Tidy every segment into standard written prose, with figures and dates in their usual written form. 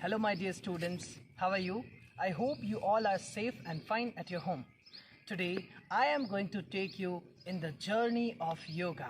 Hello, my dear students. How are you? I hope you all are safe and fine at your home. Today, I am going to take you in the journey of yoga.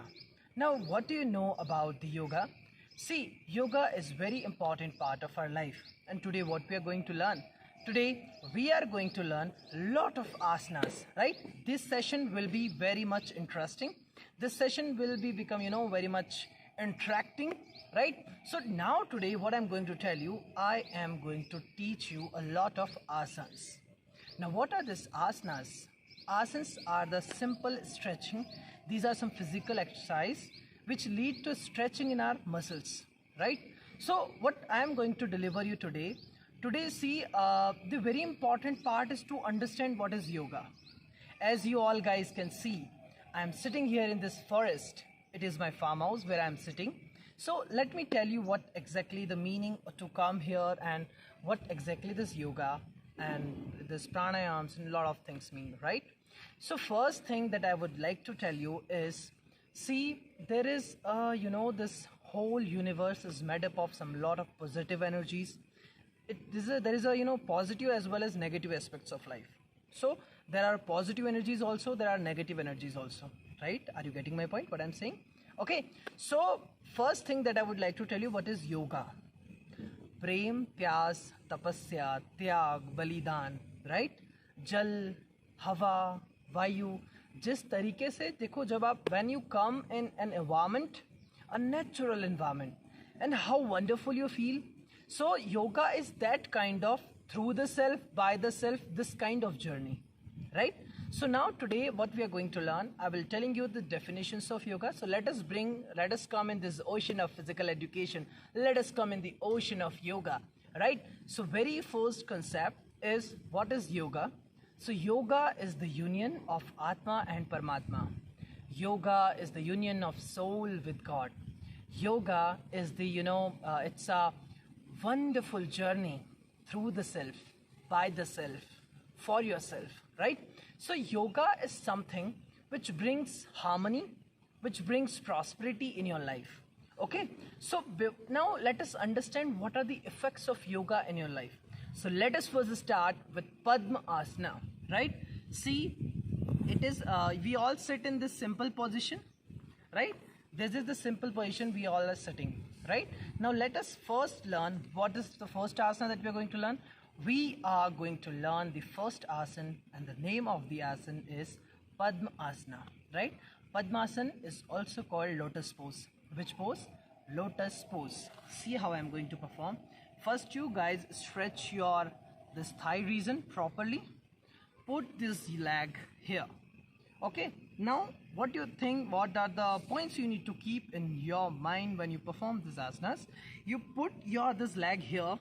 Now, what do you know about the yoga? See, yoga is very important part of our life. And today, what we are going to learn? Today, we are going to learn lot of asanas, right? This session will be very much interesting. This session will be become, very much interacting, right? So now today what I'm going to tell you, I am going to teach you a lot of asanas. Now what are these asanas? Asanas are the simple stretching. These are some physical exercise which lead to stretching in our muscles, right? So what I am going to deliver you today, see, the very important part is to understand what is yoga. As you all guys can see, I am sitting here in this forest. It is my farmhouse where I am sitting. So let me tell you what exactly the meaning to come here and what exactly this yoga and this pranayams and a lot of things mean, right? So first thing that I would like to tell you is, see, there is, this whole universe is made up of some lot of positive energies. There is a positive as well as negative aspects of life. So there are positive energies also, there are negative energies also, right? Are you getting my point, what I'm saying? Okay, so first thing that I would like to tell you, what is yoga? Prem, pyas, tapasya, tyag, balidan, right? Jal, hava, vayu. जिस तरीके से देखो, जब आप when you come in an environment, a natural environment, and how wonderful you feel. So yoga is that kind of through the self, by the self, this kind of journey, right? So now today what we are going to learn, I will telling you the definitions of yoga. So let us come in this ocean of physical education. Let us come in the ocean of yoga, right? So very first concept is, what is yoga? So yoga is the union of Atma and Paramatma. Yoga is the union of soul with God. Yoga is the, it's a wonderful journey through the self, by the self, for yourself, right? So yoga is something which brings harmony, which brings prosperity in your life. Okay, so now let us understand what are the effects of yoga in your life. So let us first start with Padma Asana, right? See, it is, we all sit in this simple position, right? This is the simple position we all are sitting, right? Now let us first learn what is the first asana that we are going to learn. We are going to learn the first asana, and the name of the asana is Padma Asana, right? Padmasana is also called lotus pose. Which pose? Lotus pose. See how I am going to perform. First, you guys stretch your this thigh region properly. Put this leg here. Okay, now what do you think, what are the points you need to keep in your mind when you perform these asanas? You put this leg here,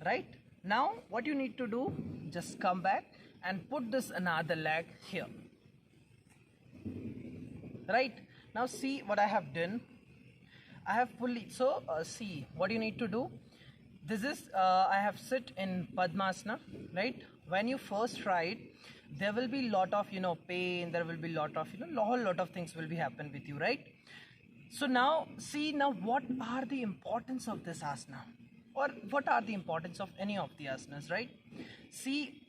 right? Now what you need to do, just come back and put this another leg here, right? Now see what I have done. I have fully, so see what you need to do. This is, I have sit in Padmasana, right? When you first try it, there will be lot of, pain, there will be lot of, whole lot of things will be happen with you, right? So now, see, now what are the importance of this asana? Or what are the importance of any of the asanas, right? See,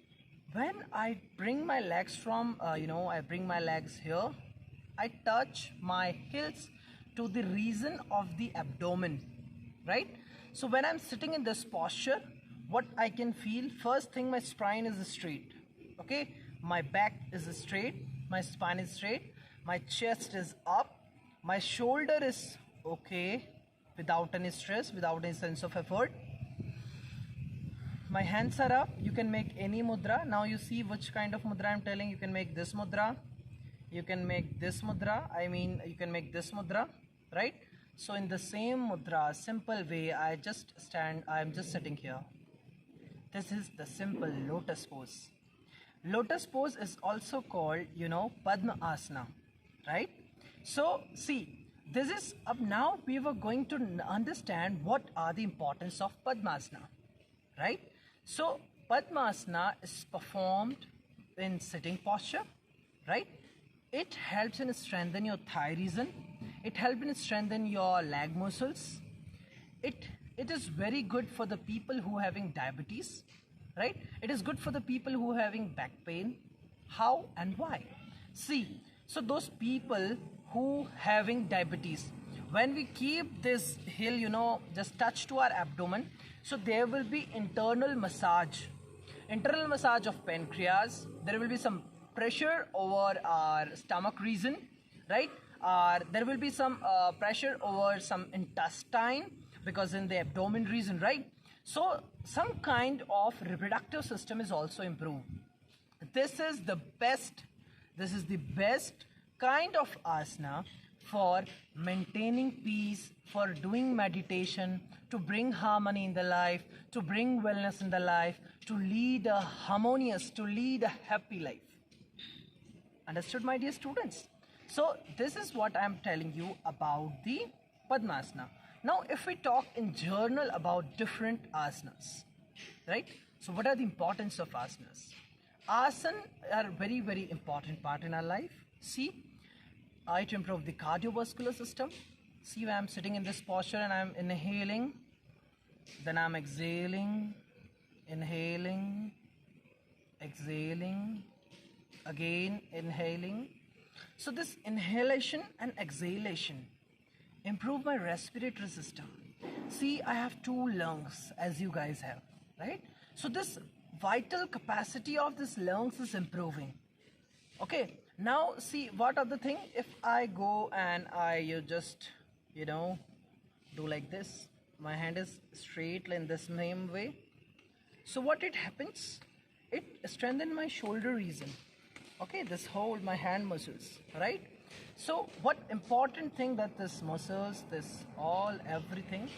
when I bring my legs from, I bring my legs here, I touch my heels to the region of the abdomen, right? So when I'm sitting in this posture, what I can feel, first thing, my spine is straight, okay? My back is straight, my spine is straight, my chest is up, my shoulder is okay, without any stress, without any sense of effort. My hands are up. You can make any mudra. Now you see which kind of mudra I'm telling. You can make this mudra, you can make this mudra, you can make this mudra, right? So in the same mudra, simple way, I just am just sitting here. This is the simple lotus pose. Lotus pose is also called, Padma Asana, right? So see, this is, up now we were going to understand what are the importance of Padmasana, right? So Padmasana is performed in sitting posture, right? It helps in strengthen your thigh region. It helps in strengthen your leg muscles. It it is very good for the people who having diabetes, right? It is good for the people who having back pain. How and why? See, so those people who having diabetes, when we keep this heel, just touch to our abdomen, so there will be internal massage of pancreas. There will be some pressure over our stomach region, right? There will be some pressure over some intestine, because in the abdomen region, right? So some kind of reproductive system is also improved. This is the best kind of asana for maintaining peace, for doing meditation, to bring harmony in the life, to bring wellness in the life, to lead a happy life. Understood, my dear students? So this is what I am telling you about the Padmasana. Now if we talk in general about different asanas, right? So what are the importance of asanas? Asana are very, very important part in our life. See, to improve the cardiovascular system. See, when I'm sitting in this posture and I'm inhaling, then I'm exhaling, inhaling, exhaling, again inhaling. So this inhalation and exhalation improve my respiratory system. See, I have 2 lungs, as you guys have, right? So this vital capacity of this lungs is improving. Okay, now see, what are the thing? If I go and I just do like this, my hand is straight in this same way. So what it happens? It strengthens my shoulder region. Okay, this whole my hand muscles, right? So what important thing that this muscles, this all everything,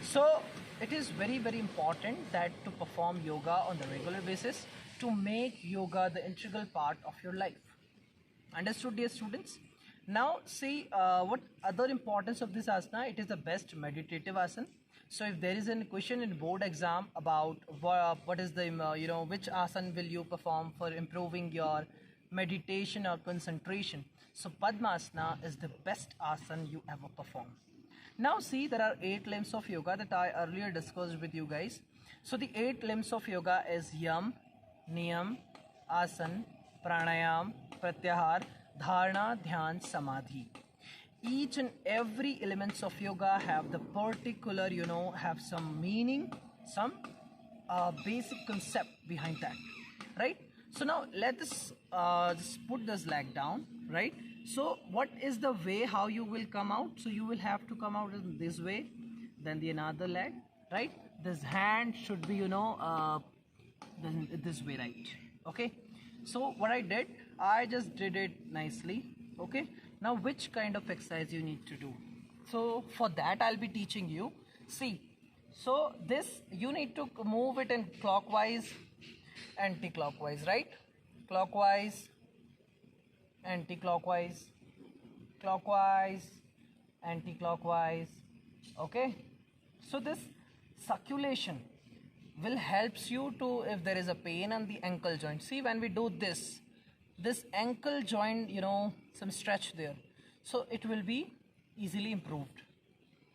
So it is very, very important that to perform yoga on the regular basis, to make yoga the integral part of your life. Understood, dear students? Now see, what other importance of this asana? It is the best meditative asana. So if there is a question in board exam about what is the which asana will you perform for improving your meditation or concentration, so Padmasana is the best asana you ever perform. Now see, there are 8 limbs of yoga that I earlier discussed with you guys. So the 8 limbs of yoga is yam, niyam, asana, pranayam, pratyahar, dharana, dhyan, samadhi. Each and every elements of yoga have the particular, have some meaning, some basic concept behind that, right? So now let us just put this leg down, right? So what is the way how you will come out? So you will have to come out in this way, then the another leg, right? This hand should be, then this way, right? Okay. So what I did, I just did it nicely. Okay. Now which kind of exercise you need to do? So for that I'll be teaching you. See, so this you need to move it in clockwise, anti-clockwise, right? Clockwise, anti-clockwise, clockwise, anti-clockwise. Okay. So this circulation will helps you to, if there is a pain on the ankle joint. See, when we do this ankle joint, some stretch there, so it will be easily improved,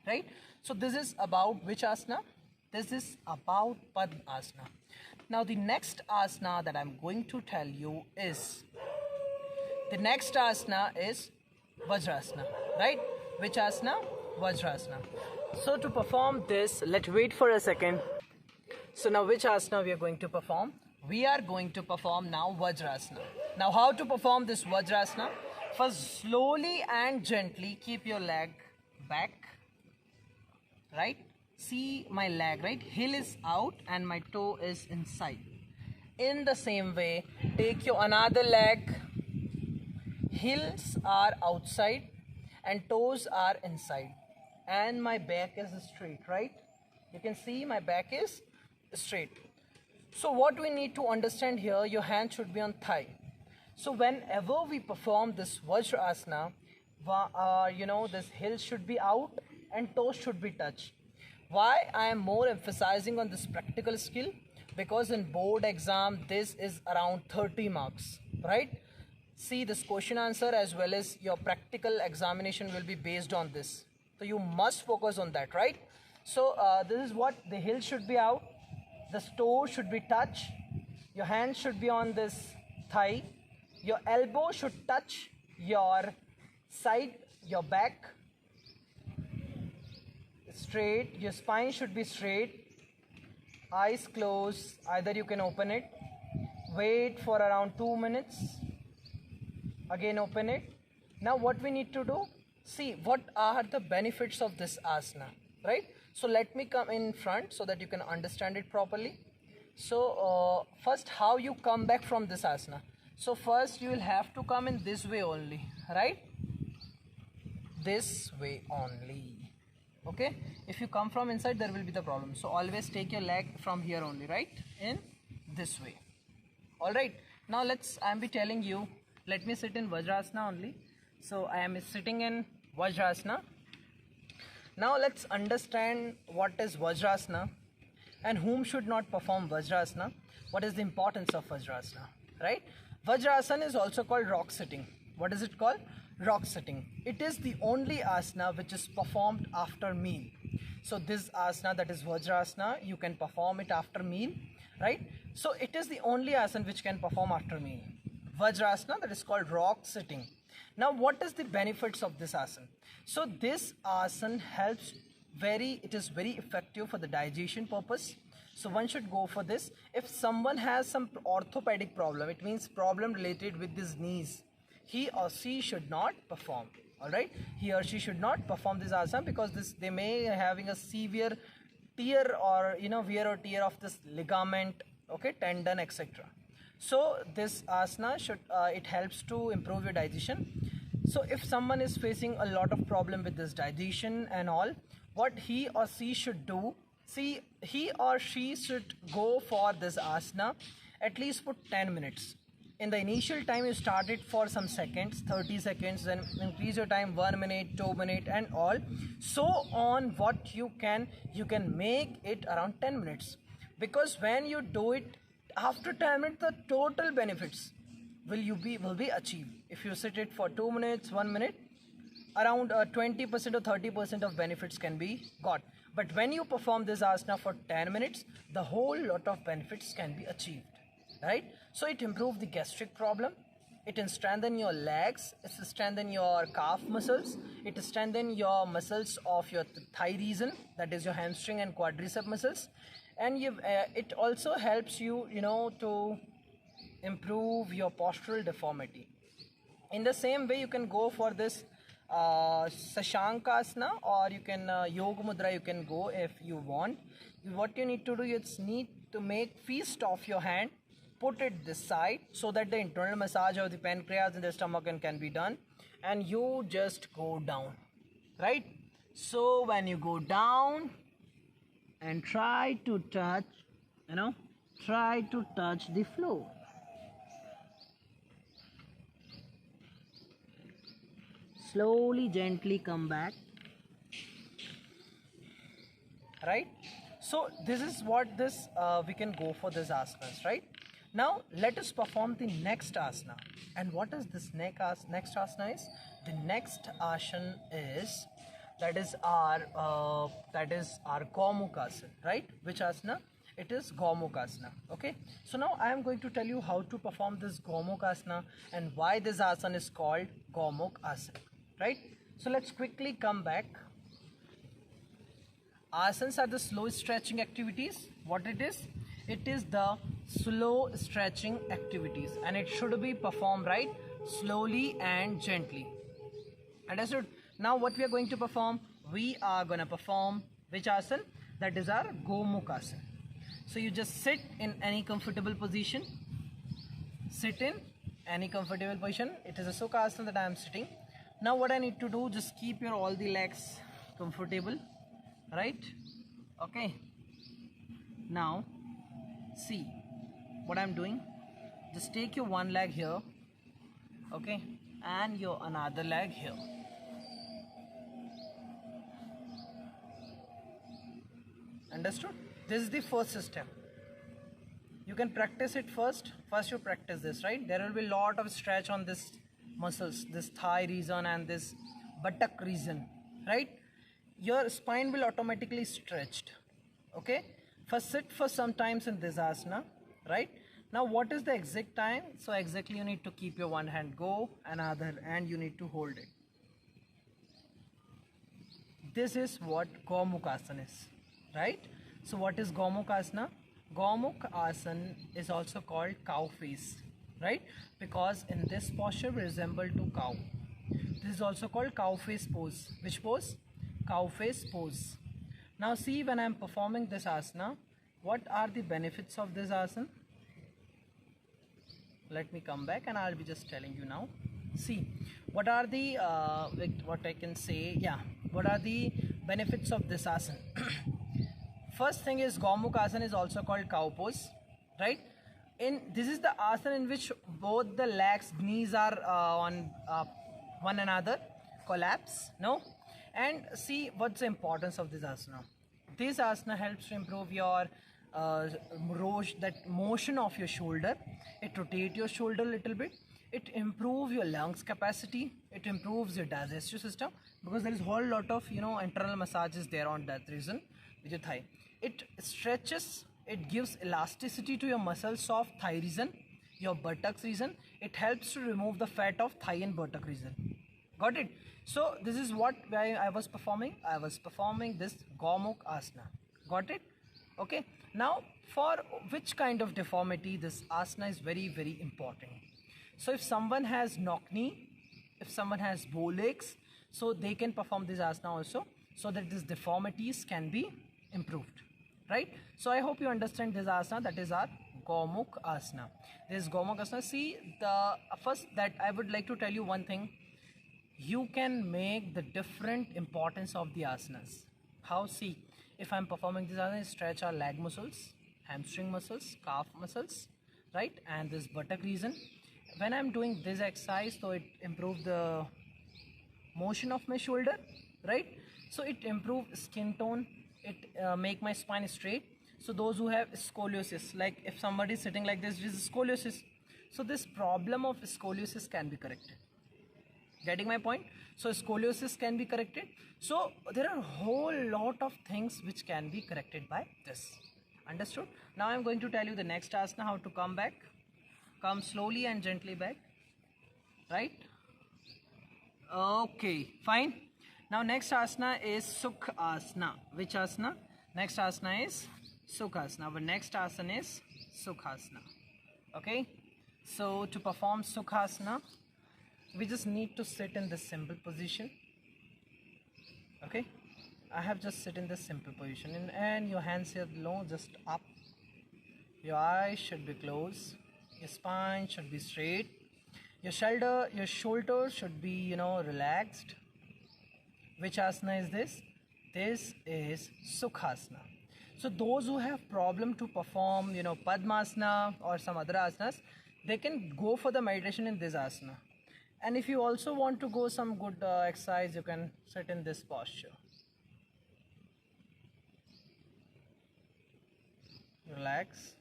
right? So this is about which asana? This is about Padmasana. Now the next asana that I'm going to tell you is, the next asana is Vajrasana, right? Which asana? Vajrasana. So to perform this, let's wait for a second. So now which asana we are going to perform? We are going to perform now Vajrasana. Now how to perform this Vajrasana? First, slowly and gently keep your leg back, right? See my leg, right? Heel is out and my toe is inside. In the same way, take your another leg. Heels are outside and toes are inside. And my back is straight, right? You can see my back is straight. So what we need to understand here, your hand should be on thigh. So whenever we perform this Vajrasana, this heel should be out and toes should be touched. Why I am more emphasizing on this practical skill? Because in board exam, this is around 30 marks, right? See, this question answer as well as your practical examination will be based on this. So you must focus on that, right? So this is what the heel should be out, the toe should be touch, your hand should be on this thigh, your elbow should touch your side, your back, straight, your spine should be straight, eyes closed, either you can open it, wait for around 2 minutes, again open it. Now what we need to do, see what are the benefits of this asana, right? So let me come in front so that you can understand it properly. So first, how you come back from this asana. So first you will have to come in this way only, right? This way only. Okay, if you come from inside there will be the problem, so always take your leg from here only, right? In this way. All right, now I am be telling you, let me sit in Vajrasana only. So I am sitting in Vajrasana. Now let's understand what is Vajrasana and whom should not perform Vajrasana. What is the importance of Vajrasana, right? Vajrasana is also called rock sitting. What is it called? Rock sitting. It is the only asana which is performed after meal. So this asana, that is Vajrasana, you can perform it after meal, right? So it is the only asana which can perform after meal. Vajrasana, that is called rock sitting. Now what is the benefits of this asana? So this asana it is very effective for the digestion purpose. So one should go for this. If someone has some orthopedic problem, it means problem related with his knees, he or she should not perform. All right, he or she should not perform this asana because they may having a severe tear or wear or tear of this ligament, okay, tendon, etc. So this asana it helps to improve your digestion. So if someone is facing a lot of problem with this digestion and all, what he or she should do, see, he or she should go for this asana at least for 10 minutes. In the initial time you start it for some seconds, 30 seconds, then increase your time 1 minute, 2 minutes and all. So on what you can make it around 10 minutes. Because when you do it after 10 minutes, the total benefits will be achieved. If you sit it for 2 minutes, 1 minute, around 20% or 30% of benefits can be got. But when you perform this asana for 10 minutes, the whole lot of benefits can be achieved, right? So it improves the gastric problem, it strengthens your legs, it strengthens your calf muscles, it strengthens your muscles of your thigh region, that is your hamstring and quadricep muscles, and it also helps you, to improve your postural deformity. In the same way, you can go for this Sashankasana, or you can Yoga Mudra, you can go if you want. What you need to do is need to make fist of your hand, put it this side so that the internal massage of the pancreas and the stomach can be done, and you just go down, right? So when you go down and try to touch the floor. Slowly, gently come back, right? So this is what we can go for this asanas, right? Now let us perform the next asana. And what is this next asana is? The next asana is our Gomukhasana, right? Which asana? It is Gomukhasana. Okay, so now I am going to tell you how to perform this Gomukhasana and why this asana is called Gomukhasana, right? So let's quickly come back. Asanas are the slow stretching activities. What it is? It is the slow stretching activities, and it should be performed right slowly and gently. Understood? Now what we are going to perform? We are going to perform which asana? That is our Gomukhasana. So you just sit in any comfortable position. Sit in any comfortable position. It is a Sukhasana that I am sitting. Now what I need to do, just keep your all the legs comfortable, right? Okay. Now see what I'm doing. Just take your one leg here, okay, and your another leg here. Understood? This is the first step. You can practice it first you practice this, right? There will be a lot of stretch on this muscles, this thigh region and this buttock region, right? your spine will automatically stretched. Okay, first sit for some times in this asana, right? Now what is the exact time? So exactly you need to keep your one hand go, another hand you need to hold it. This is what Gomukhasana is, right? So what is Gomukhasana? Gomukhasana is also called cow face, right? Because in this posture we resemble to cow. This is also called cow face pose. Which pose? Cow face pose. Now see, when I am performing this asana, what are the benefits of this asana? Let me come back and I'll be just telling you now. See, what are the what I can say? Yeah, what are the benefits of this asana? First thing is Gomukhasana is also called cow pose, right? This is the asana in which both the legs, knees are on one another, collapse, no? And see what's the importance of this asana. This asana helps to improve your that motion of your shoulder. It rotates your shoulder a little bit. It improves your lungs capacity. It improves your digestive system, because there is a whole lot of internal massages there on that reason with your thigh. It stretches. It gives elasticity to your muscles of thigh region, your buttocks region. It helps to remove the fat of thigh and buttock region. Got it? So this is what I was performing. I was performing this Gomukhasana. Got it? Okay. Now for which kind of deformity this asana is very, very important. So if someone has knock knee, if someone has bow legs, so they can perform this asana also, so that these deformities can be improved, right? So I hope you understand this asana. That is our Gomukhasana. This Gomukhasana. See, the first that I would like to tell you one thing. You can make the different importance of the asanas. How? See, if I'm performing this asana, stretch our leg muscles, hamstring muscles, calf muscles, right? And this buttock region. When I'm doing this exercise, so it improves the motion of my shoulder, right? So it improves skin tone. It make my spine straight. So those who have scoliosis, like if somebody is sitting like this is scoliosis. So this problem of scoliosis can be corrected. Getting my point? So scoliosis can be corrected. So there are a whole lot of things which can be corrected by this. Understood? Now I'm going to tell you the next asana, how to come back. Come slowly and gently back. Right? Okay, fine. Now next asana is Sukhasana. Which asana? Next asana is Sukhasana. Our next asana is Sukhasana. Okay? So to perform Sukhasana, we just need to sit in this simple position. Okay, I have just sit in this simple position, and your hands here low, just up. Your eyes should be closed. Your spine should be straight. Your shoulders should be relaxed. Which asana is this? This is Sukhasana. So those who have problem to perform Padmasana or some other asanas, they can go for the meditation in this asana. And if you also want to go some good exercise, you can sit in this posture. Relax,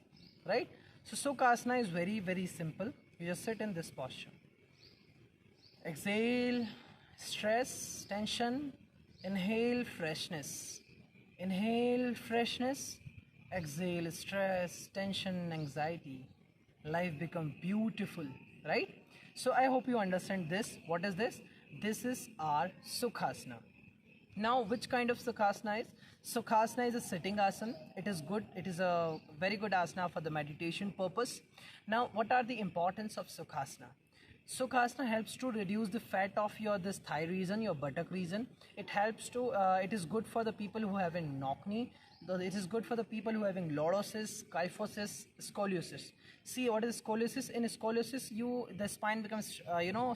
right? So Sukhasana is very, very simple. You just sit in this posture. Exhale, stress, tension. Inhale, freshness. Inhale, freshness. Exhale, stress, tension, anxiety. Life becomes beautiful, right? So I hope you understand this. What is this? This is our Sukhasana. Now which kind of Sukhasana is? Sukhasana is a sitting asana. It is good. It is a very good asana for the meditation purpose. Now what are the importance of Sukhasana? Sukhasana helps to reduce the fat of this thigh region, your buttock region. It helps to, it is good for the people who have a knock knee. It is good for the people who are having lordosis, kyphosis, scoliosis. See what is scoliosis? In scoliosis, the spine becomes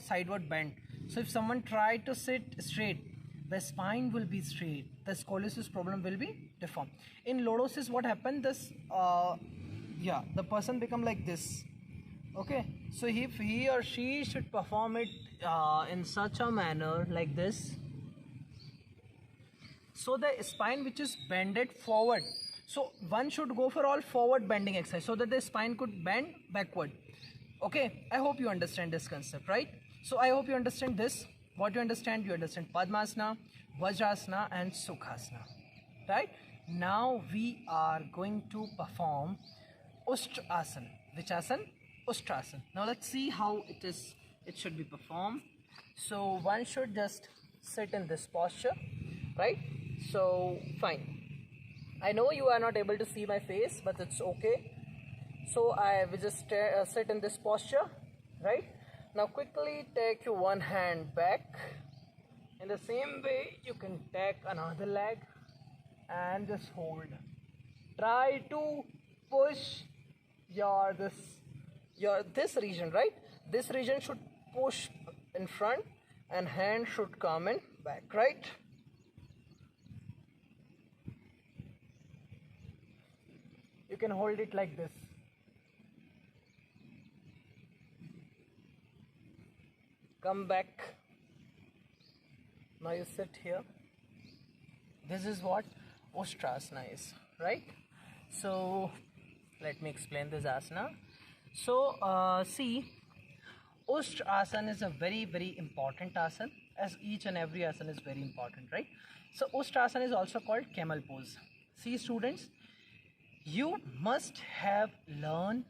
sideward bent. So if someone tried to sit straight, the spine will be straight. The scoliosis problem will be deformed. In lordosis, what happened? The person become like this. Okay, so if he or she should perform it in such a manner like this. So the spine which is bended forward. So one should go for all forward bending exercise so that the spine could bend backward. Okay, I hope you understand this concept, right? So I hope you understand this. What you understand? You understand Padmasana, Vajrasana and Sukhasana. Right? Now we are going to perform Ustrasana. Which asana? Ustrasana. Now let's see how it should be performed. So one should just sit in this posture, right? So fine. I know you are not able to see my face, but it's okay. So I will just sit in this posture, right? Now quickly take your one hand back. In the same way, you can take another leg and just hold. Try to push this region, right? This region should push in front and hand should come in back, right? You can hold it like this. Come back. Now you sit here. This is what Ustrasana is, right? So let me explain this asana. So see, Ustrasana is a very, very important asana, as each and every asana is very important, right? So Ustrasana is also called camel pose. See students, you must have learned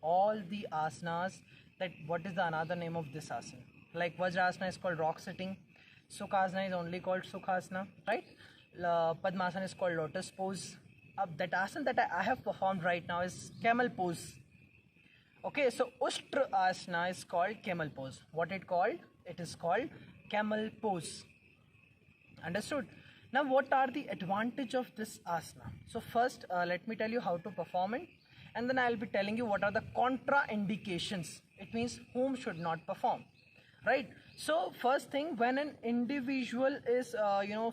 all the asanas, that what is the another name of this asana. Like Vajrasana is called rock sitting, Sukhasana is only called Sukhasana, right? Padmasana is called lotus pose. That asana that I have performed right now is camel pose. Okay, so Ustrasana is called camel pose. What it called? It is called camel pose. Understood? Now what are the advantage of this asana? So first let me tell you how to perform it, and then I will be telling you what are the contraindications. It means whom should not perform, right? So first thing, when an individual is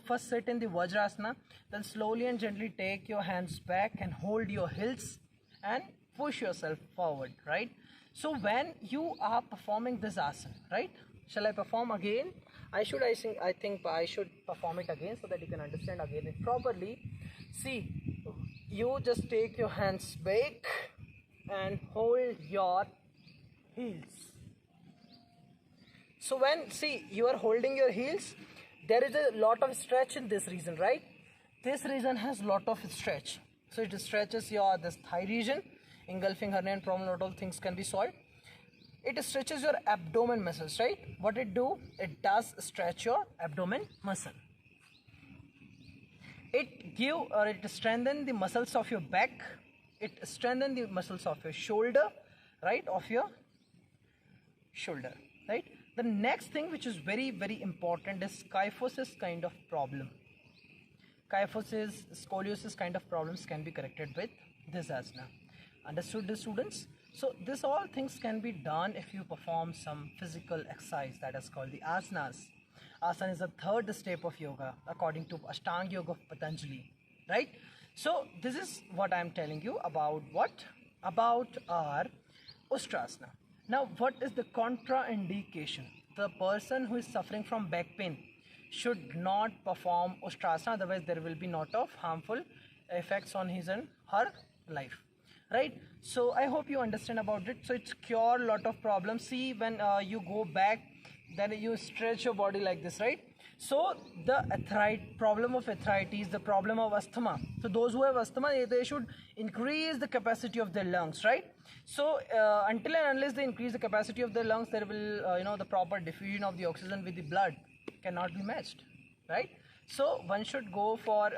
first sit in the Vajrasana, then slowly and gently take your hands back and hold your heels and push yourself forward, right? So when you are performing this asana, right? Shall I perform again? I think I should perform it again so that you can understand again it properly. See, you just take your hands back and hold your heels. So when, see, you are holding your heels, there is a lot of stretch in this region, right? This region has lot of stretch. So it stretches this thigh region, engulfing hernia and problem, lot of things can be solved. It stretches your abdomen muscles, right? What it do? It does stretch your abdomen muscle. It strengthens the muscles of your back. It strengthens the muscles of your shoulder, right? Of your shoulder, right? The next thing which is very, very important is kyphosis kind of problem. Kyphosis, scoliosis kind of problems can be corrected with this asana. Understood, the students? So this all things can be done if you perform some physical exercise that is called the asanas. Asana is the third step of yoga according to Ashtanga Yoga of Patanjali, right? So this is what I am telling you about what? About our Ustrasana. Now what is the contraindication? The person who is suffering from back pain should not perform Ustrasana, otherwise there will be lot of harmful effects on his and her life, right? So I hope you understand about it. So it's cure lot of problems. See, when you go back, then you stretch your body like this, right? So the problem of arthritis, the problem of asthma, so those who have asthma, they should increase the capacity of their lungs, right? So until and unless they increase the capacity of their lungs, there will the proper diffusion of the oxygen with the blood cannot be matched, right? So one should go for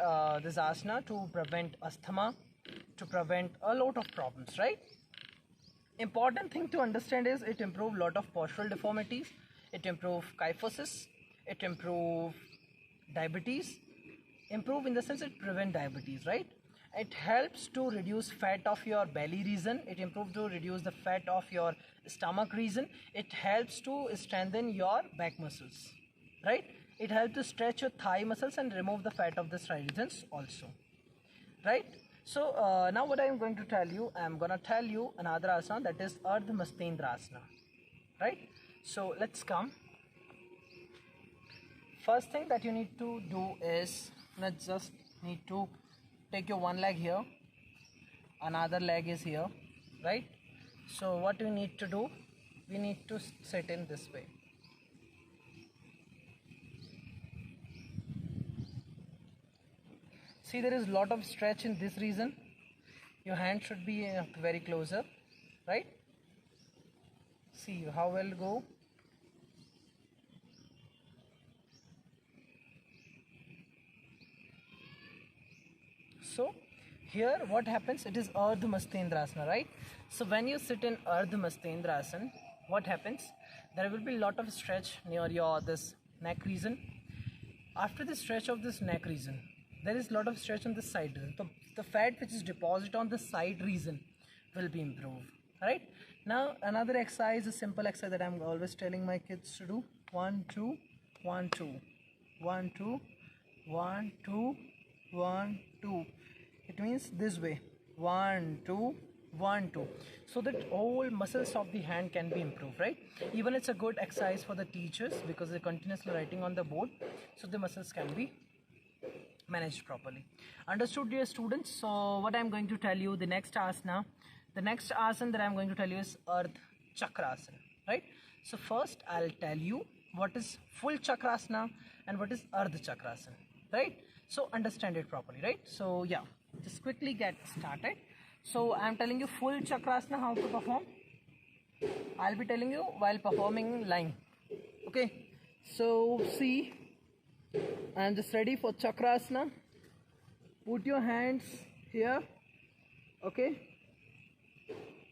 this asana to prevent asthma, to prevent a lot of problems, right? Important thing to understand is it improves lot of postural deformities, it improves kyphosis, it improves diabetes, improve in the sense it prevent diabetes, right? It helps to reduce fat of your belly region, it improves to reduce the fat of your stomach region, it helps to strengthen your back muscles, right? It helps to stretch your thigh muscles and remove the fat of the thigh regions also, right? So now what I am going to tell you, I am going to tell you another asana, that is Ardha Mastendra Asana, right? So let's come. First thing that you need to do is, let's just need to take your one leg here, another leg is here, right? So what we need to do, we need to sit in this way. See, there is lot of stretch in this region. Your hand should be very closer, right? See how well go. So here what happens, it is Ardha Mastendrasana, right? So when you sit in Ardha Mastendrasana, what happens, there will be a lot of stretch near your this neck region. After the stretch of this neck region, there is a lot of stretch on the side region. So the fat which is deposited on the side region will be improved, right? Now another exercise, a simple exercise that I'm always telling my kids to do. 1 2 1 2 1 2 1 2 1 2. It means this way, 1 2 1 2, so that all muscles of the hand can be improved, right? Even it's a good exercise for the teachers because they're continuously writing on the board, so the muscles can be managed properly. Understood, dear students? So what I'm going to tell you, the next asana that I'm going to tell you is Ardha Chakrasana, right? So first I'll tell you what is full Chakrasana and what is Ardha Chakrasana, right? So understand it properly, right? So yeah, just quickly get started. So I'm telling you full Chakrasana how to perform. I'll be telling you while performing lying. Okay, so see, I'm just ready for Chakrasana. Put your hands here. Okay,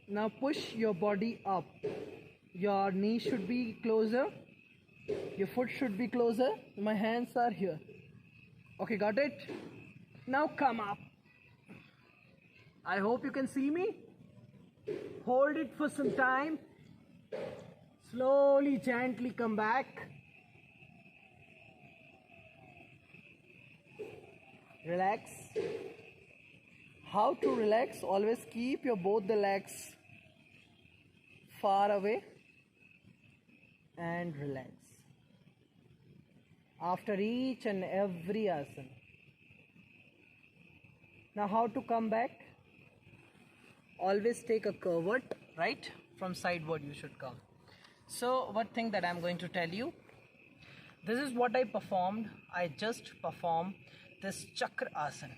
now push your body up. Your knee should be closer, your foot should be closer, my hands are here. Okay, got it? Now come up. I hope you can see me. Hold it for some time. Slowly, gently come back. Relax. How to relax? Always keep your both the legs far away and relax. After each and every asana. Now how to come back? Always take a curvet, right? From sideward you should come. So what thing that I'm going to tell you, this is what I performed. I just performed this Chakra Asana.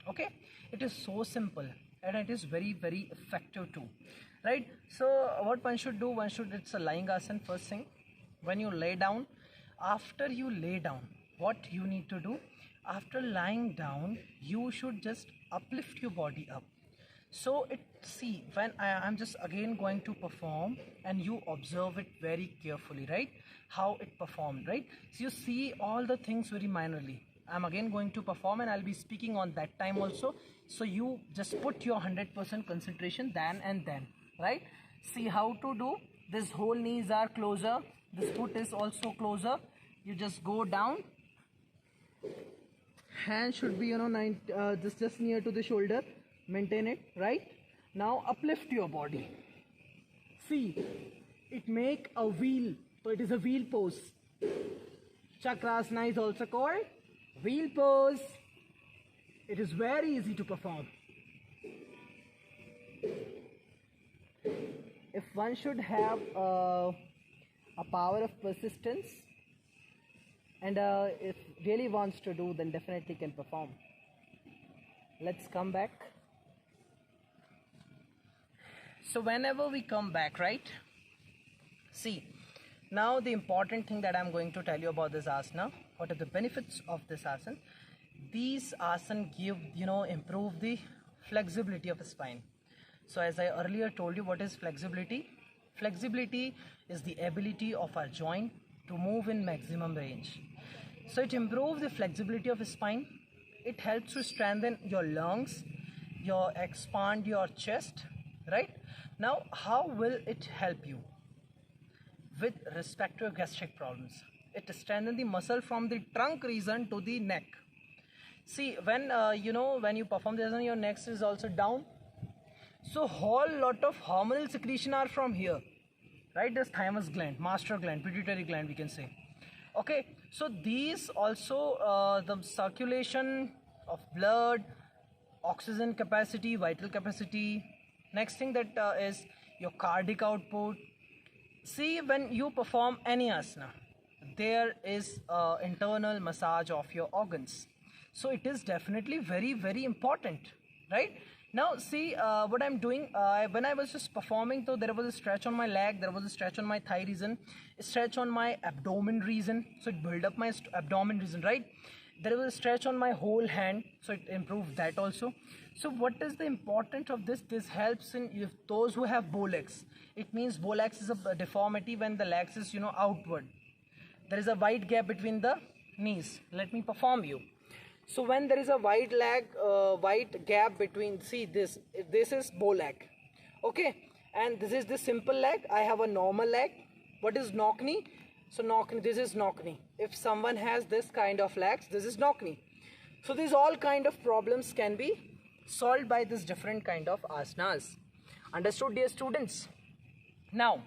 Okay, it is so simple and it is very, very effective too, right? So what one should do, it's a lying asana first thing. When you lay down, after you lay down, what you need to do, after lying down, you should just uplift your body up. So see, when I'm just again going to perform and you observe it very carefully, right? How it performed, right? So you see all the things very minorly. I'm again going to perform and I'll be speaking on that time also. So you just put your 100% concentration then and then, right? See how to do. This whole knees are closer. This foot is also closer. You just go down. Hand should be, just near to the shoulder. Maintain it, right? Now uplift your body. See, it make a wheel. So it is a wheel pose. Chakrasana is also called wheel pose. It is very easy to perform. If one should have a power of persistence and if really wants to do, then definitely can perform. Let's come back. So whenever we come back, right? See, now the important thing that I'm going to tell you about this asana, what are the benefits of this asana? These asana give, improve the flexibility of the spine. So as I earlier told you, what is flexibility? Flexibility is the ability of our joint to move in maximum range. So it improves the flexibility of the spine. It helps to strengthen your lungs, expand your chest, right? Now, how will it help you? With respect to your gastric problems, it strengthens the muscle from the trunk region to the neck. See, when when you perform this, your neck is also down. So whole lot of hormonal secretion are from here, right? This thymus gland, master gland, pituitary gland, we can say. Okay, so these also the circulation of blood, oxygen capacity, vital capacity. Next thing that is your cardiac output. See, when you perform any asana, there is internal massage of your organs. So it is definitely very, very important, right? Now see what I'm doing. When I was just performing, so there was a stretch on my leg, there was a stretch on my thigh region, a stretch on my abdomen region, so it built up my abdomen region, right? There was a stretch on my whole hand, so it improved that also. So what is the importance of this? This helps in if those who have bow legs. It means bow legs is a deformity when the legs is outward. There is a wide gap between the knees. Let me perform you. So when there is a wide wide gap between, see this is bow leg, okay, and this is the simple leg. I have a normal leg. What is knock knee? So knock knee, this is knock knee. If someone has this kind of legs, this is knock knee. So these all kind of problems can be solved by this different kind of asanas. Understood, dear students? Now,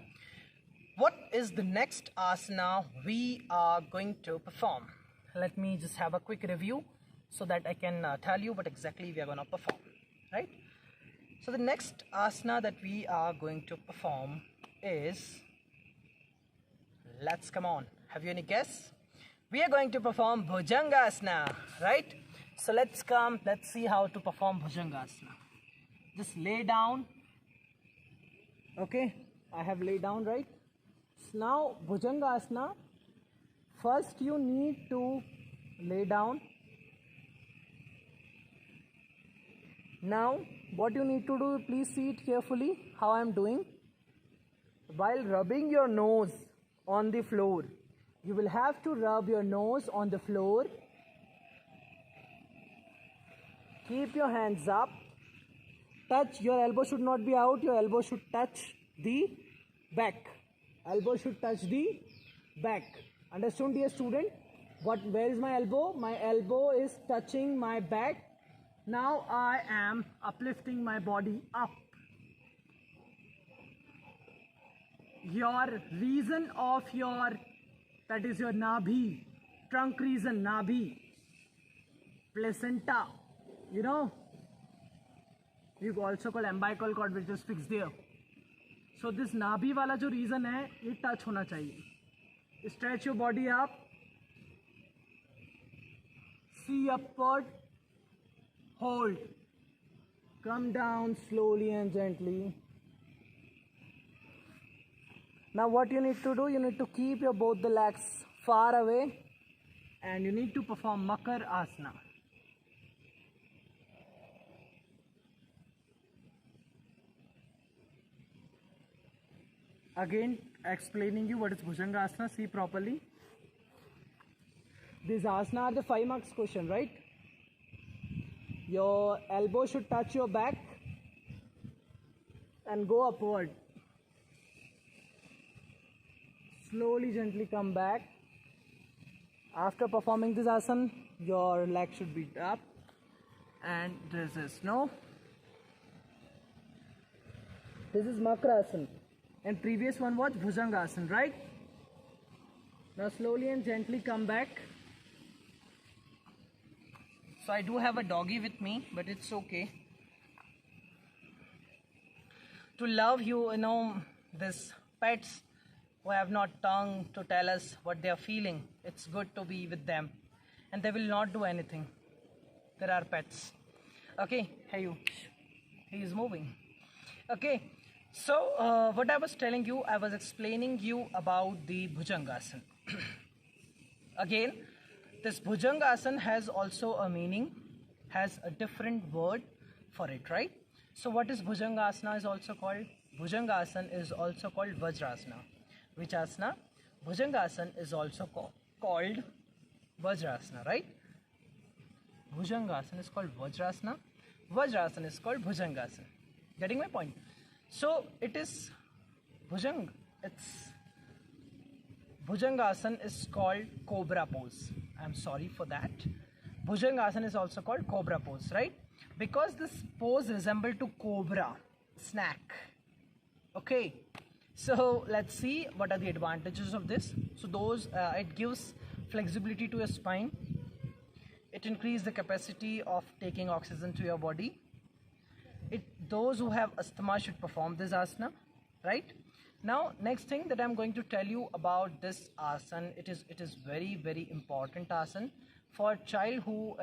what is the next asana we are going to perform? Let me just have a quick review so that I can tell you what exactly we are going to perform, right? So the next asana that we are going to perform is, let's come on, have you any guess? We are going to perform Bhujangasana, right? So let's see how to perform Bhujangasana. Just lay down, okay? I have laid down, right? So now Bhujangasana, first you need to lay down. Now what you need to do, please see it carefully how I am doing. While rubbing your nose on the floor, you will have to rub your nose on the floor. Keep your hands up. Touch, your elbow should not be out, your elbow should touch the back. Elbow should touch the back. Understood, dear student? Where is my elbow? My elbow is touching my back. Now I am uplifting my body up. Your region of that is your nabhi, trunk region, nabhi, placenta, you also call umbilical cord, which is fixed there. So this nabhi wala jo region hai, ye touch hona chahiye. Stretch your body up, see upward, hold, come down slowly and gently. Now what you need to do, you need to keep your both the legs far away and you need to perform Makar Asana. Again explaining you what is Bhujangasana, see properly. These asana are the 5 marks question, right? Your elbow should touch your back and go upward. Slowly, gently come back. After performing this asana, your leg should be up. And this is this is Makrasana. And previous one was Bhujangasana, right? Now slowly and gently come back. So I do have a doggy with me, but it's okay. To love you, this pets who have not tongue to tell us what they are feeling. It's good to be with them. And they will not do anything. There are pets. Okay, hey, he is moving. Okay, so what I was telling you, I was explaining you about the Bhujangasana. Again, this Bhujangasana has also a meaning, has a different word for it, right? So what is Bhujangasana is also called? Bhujangasana is also called Vajrasana. Which asana? Bhujangasana is also called Vajrasana, right? Bhujangasana is called Vajrasana. Vajrasana is called Bhujangasana. Getting my point? So it is Bhujangasana is called Cobra pose. I'm sorry for that. Bhujangasana is also called Cobra pose, right? Because this pose resembles to cobra, snack. Okay. So let's see what are the advantages of this. So it gives flexibility to your spine. It increases the capacity of taking oxygen to your body. Those who have asthma should perform this asana, right? Now, next thing that I'm going to tell you about this asana, it is very, very important asana for a child who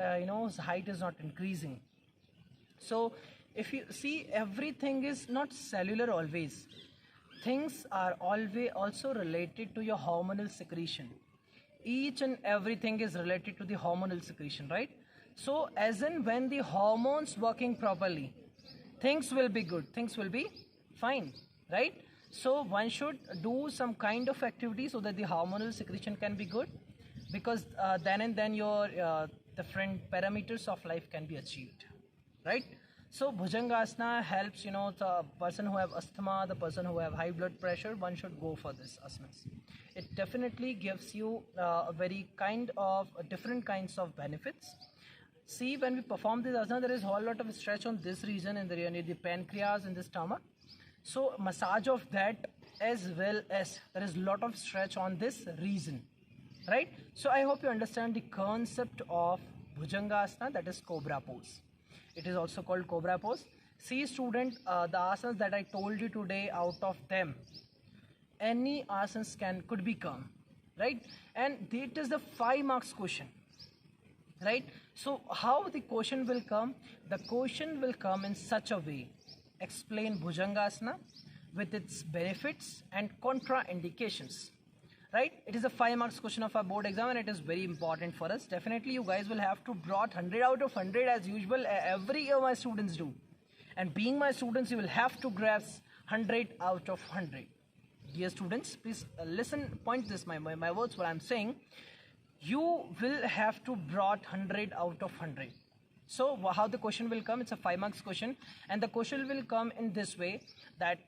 his height is not increasing. So if you see, everything is not cellular always. Things are always also related to your hormonal secretion. Each and everything is related to the hormonal secretion, right? So as in when the hormones working properly, things will be good, things will be fine, right? So one should do some kind of activity so that the hormonal secretion can be good, because then and then your different parameters of life can be achieved, right? So Bhujangasana helps, the person who have asthma, the person who have high blood pressure, one should go for this asanas. It definitely gives you a very kind of different kinds of benefits. See, when we perform this asana, there is a whole lot of stretch on this region in the pancreas in the stomach. So massage of that, as well as there is a lot of stretch on this region, right? So I hope you understand the concept of Bhujangasana, that is cobra pose. It is also called cobra pose. See student, the asanas that I told you today, out of them, any asanas could become, right? And it is the 5 marks question, right? So how the question will come? The question will come in such a way: explain Bhujangasana with its benefits and contraindications, right? It is a 5 marks question of our board exam, and it is very important for us. Definitely you guys will have to brought 100 out of 100 as usual. Every year my students do, and being my students, you will have to grasp 100 out of 100. Dear students, please listen, point this, my words, what I'm saying. You will have to brought 100 out of 100. So how the question will come? It's a 5 marks question, and the question will come in this way: that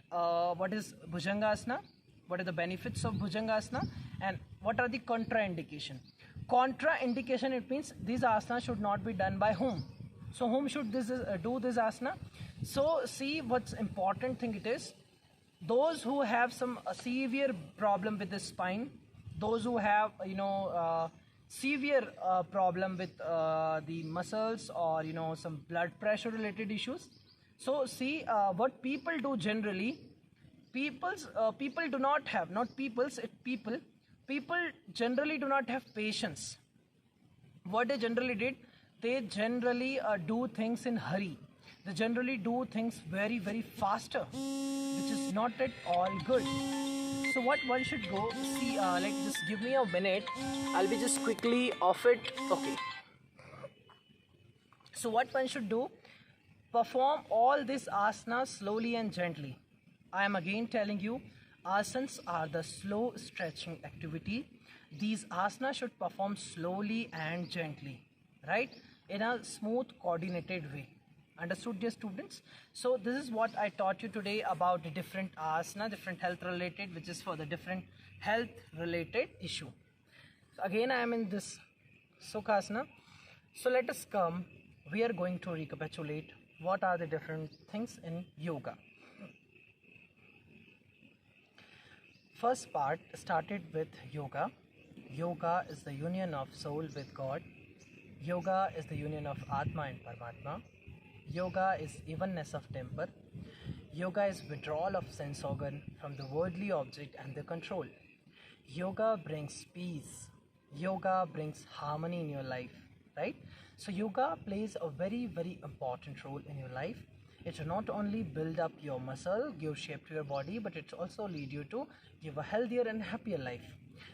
what is Bhujangasana, what are the benefits of Bhujangasana, and what are the contraindication. Contraindication, it means these asanas should not be done by whom. So whom should do this asana? So see, what's important thing it is, those who have some severe problem with the spine, those who have severe problem with the muscles, or some blood pressure related issues. So see, what people do generally, people do not have, not peoples, people generally do not have patience. What they generally did, they generally do things in hurry. They generally do things very, very faster, which is not at all good. So what one should go, see, just give me a minute, I'll be just quickly off it. Okay. So what one should do, perform all these asanas slowly and gently. I am again telling you, asanas are the slow stretching activity. These asanas should perform slowly and gently, right? In a smooth, coordinated way. Understood, dear students? So this is what I taught you today about the different asana, different health related, which is for the different health related issue. So again, I am in this Sukhasana. So let us come. We are going to recapitulate what are the different things in yoga. First part started with yoga. Yoga is the union of soul with God. Yoga is the union of Atma and Paramatma. Yoga is evenness of temper. Yoga is withdrawal of sense organ from the worldly object and the control. Yoga brings peace. Yoga brings harmony in your life, right? So yoga plays a very, very important role in your life. It will not only build up your muscle, give shape to your body, but it also lead you to give a healthier and happier life.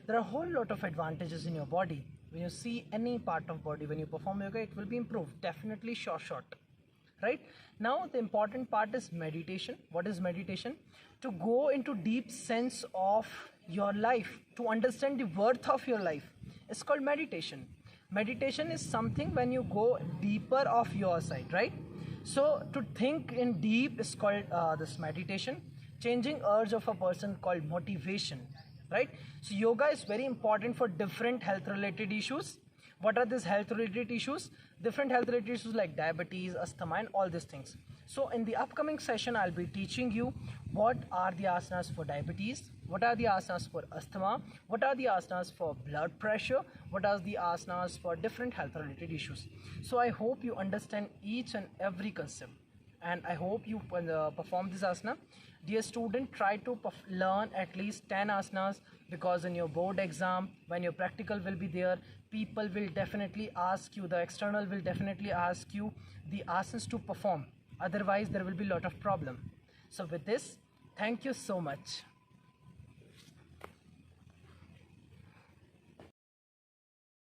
There are a whole lot of advantages in your body. When you see any part of body, when you perform yoga, it will be improved. Definitely short. Right? Now the important part is meditation. What is meditation? To go into deep sense of your life, to understand the worth of your life. It's called meditation. Meditation is something when you go deeper of your side, right? So to think in deep is called this meditation. Changing urge of a person called motivation, right? So yoga is very important for different health related issues. What are these health related issues? Different health related issues like diabetes, asthma, and all these things. So in the upcoming session, I'll be teaching you what are the asanas for diabetes, what are the asanas for asthma, what are the asanas for blood pressure, what are the asanas for different health related issues. So I hope you understand each and every concept, and I hope you perform this asana. Dear student, try to learn at least 10 asanas, because in your board exam, when your practical will be there, people will definitely ask you, the external will definitely ask you the asanas to perform. Otherwise, there will be a lot of problem. So with this, thank you so much.